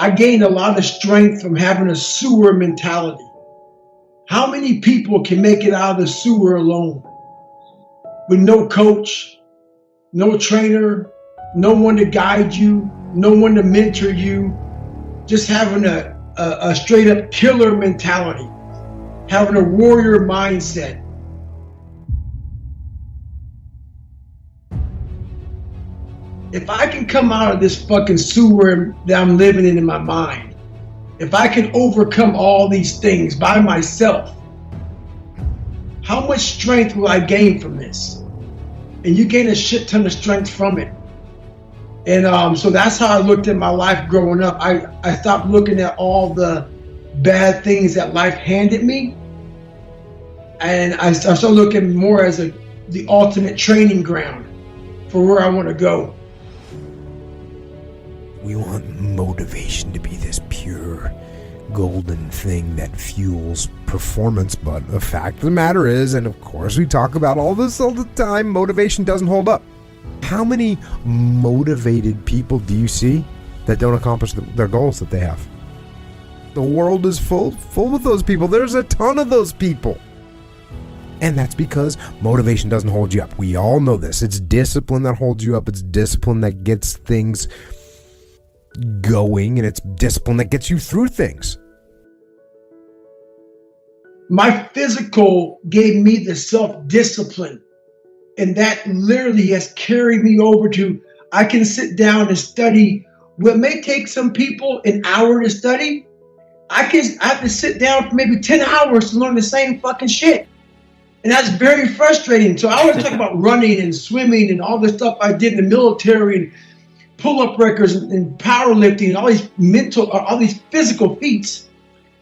I gained a lot of strength from having a sewer mentality. How many people can make it out of the sewer alone with no coach, no trainer, no one to guide you, no one to mentor you, just having a straight up killer mentality, having a warrior mindset? If I can come out of this fucking sewer that I'm living in my mind, if I can overcome all these things by myself, how much strength will I gain from this? And you gain a shit ton of strength from it. And so that's how I looked at my life growing up. I stopped looking at all the bad things that life handed me. And I started looking more as the ultimate training ground for where I want to go. We want motivation to be this pure, golden thing that fuels performance, but the fact of the matter is, and of course we talk about all this all the time, motivation doesn't hold up. How many motivated people do you see that don't accomplish their goals that they have? The world is full of those people. There's a ton of those people. And that's because motivation doesn't hold you up. We all know this. It's discipline that holds you up. It's discipline that gets things going, and it's discipline that gets you through things. My physical gave me the self-discipline, and that literally has carried me over to I can sit down and study what may take some people an hour to study. I have to sit down for maybe 10 hours to learn the same fucking shit. And that's very frustrating. So I always talk about running and swimming and all the stuff I did in the military and pull-up records and powerlifting and all these physical feats.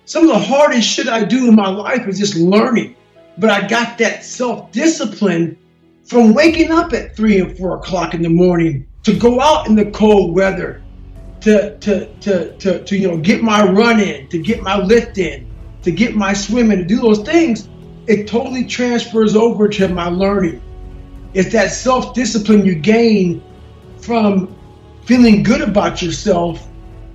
Some of the hardest shit I do in my life is just learning. But I got that self-discipline from waking up at 3 and 4 o'clock in the morning to go out in the cold weather, to get my run in, to get my lift in, to get my swim in, to do those things. It totally transfers over to my learning. It's that self-discipline you gain from feeling good about yourself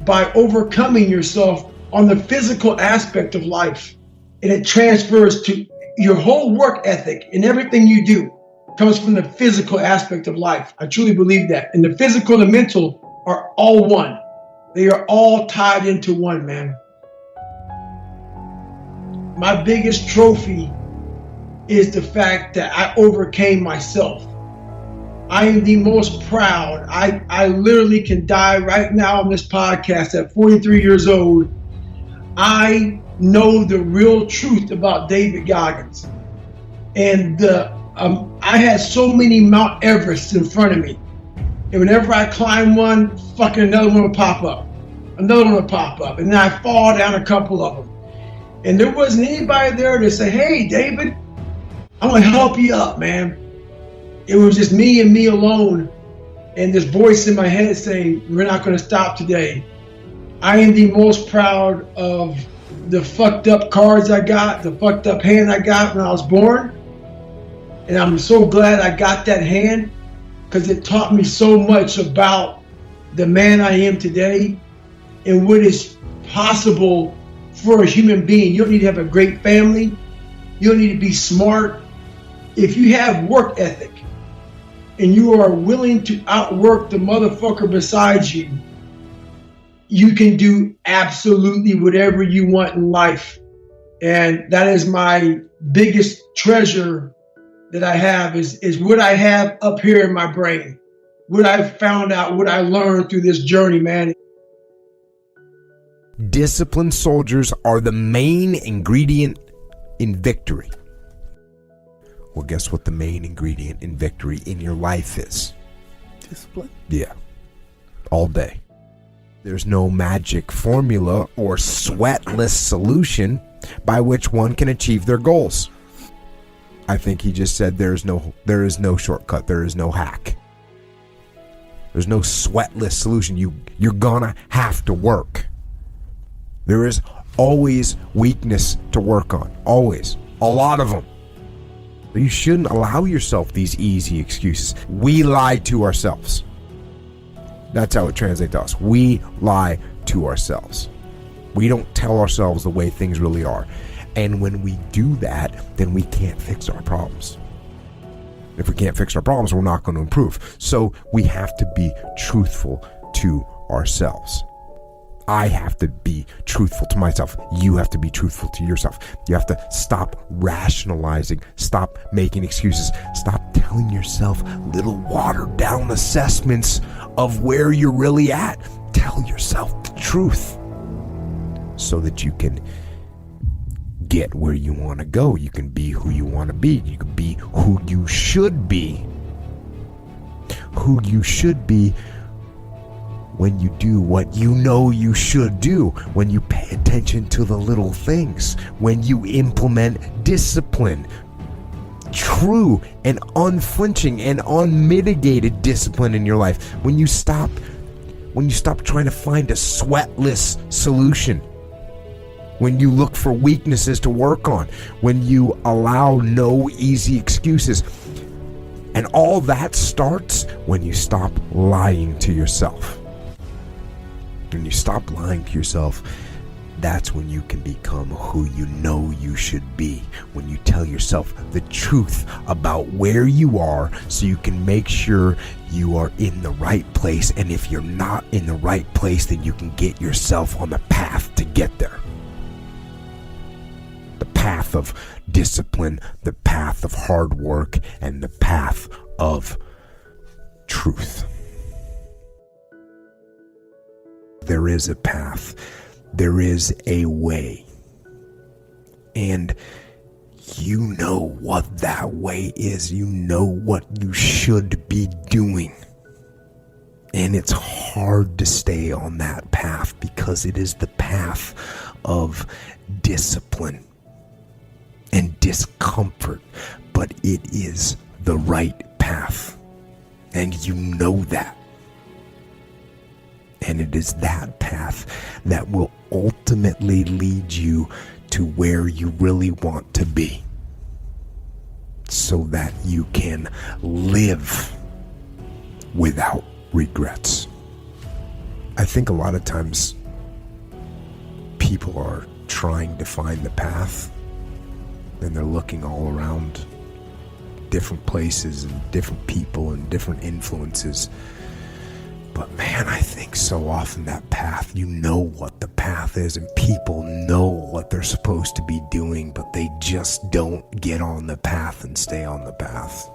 by overcoming yourself on the physical aspect of life. And it transfers to your whole work ethic, and everything you do comes from the physical aspect of life. I truly believe that. And the physical and the mental are all one. They are all tied into one, man. My biggest trophy is the fact that I overcame myself. I am the most proud. I literally can die right now on this podcast at 43 years old. I know the real truth about David Goggins. And I had so many Mount Everests in front of me. And whenever I climb one, fucking another one would pop up. Another one would pop up. And then I fall down a couple of them. And there wasn't anybody there to say, hey, David, I'm going to help you up, man. It was just me and me alone, and this voice in my head saying, we're not going to stop today. I am the most proud of the fucked up cards I got, the fucked up hand I got when I was born. And I'm so glad I got that hand, because it taught me so much about the man I am today and what is possible for a human being. You don't need to have a great family. You don't need to be smart. If you have work ethic and you are willing to outwork the motherfucker beside you, you can do absolutely whatever you want in life. And that is my biggest treasure that I have is what I have up here in my brain. What I've found out, what I learned through this journey, man. Disciplined soldiers are the main ingredient in victory. Well, guess what the main ingredient in victory in your life is? Discipline. Yeah. All day. There's no magic formula or sweatless solution by which one can achieve their goals. I think he just said there is no shortcut, there is no hack. There's no sweatless solution. You're gonna have to work. There is always weakness to work on. Always. A lot of them. But you shouldn't allow yourself these easy excuses. We lie to ourselves. That's how it translates to us. We lie to ourselves. We don't tell ourselves the way things really are. And when we do that, then we can't fix our problems. If we can't fix our problems, we're not going to improve. So we have to be truthful to ourselves. I have to be truthful to myself. You have to be truthful to yourself. You have to stop rationalizing, stop making excuses, stop telling yourself little watered down assessments of where you're really at. Tell yourself the truth so that you can get where you want to go. You can be who you want to be. You can be who you should be. Who you should be when you do what you know you should do, when you pay attention to the little things, when you implement discipline, true and unflinching and unmitigated discipline in your life, when you stop trying to find a sweatless solution, when you look for weaknesses to work on, when you allow no easy excuses. And all that starts when you stop lying to yourself. When you stop lying to yourself, that's when you can become who you know you should be. When you tell yourself the truth about where you are so you can make sure you are in the right place. And if you're not in the right place, then you can get yourself on the path to get there. The path of discipline, the path of hard work, and the path of truth. There is a path. There is a way. And you know what that way is. You know what you should be doing. And it's hard to stay on that path because it is the path of discipline and discomfort. But it is the right path. And you know that. And it is that path that will ultimately lead you to where you really want to be, so that you can live without regrets. I think a lot of times people are trying to find the path and they're looking all around different places and different people and different influences. But man, I think so often that path, you know what the path is, and people know what they're supposed to be doing, but they just don't get on the path and stay on the path.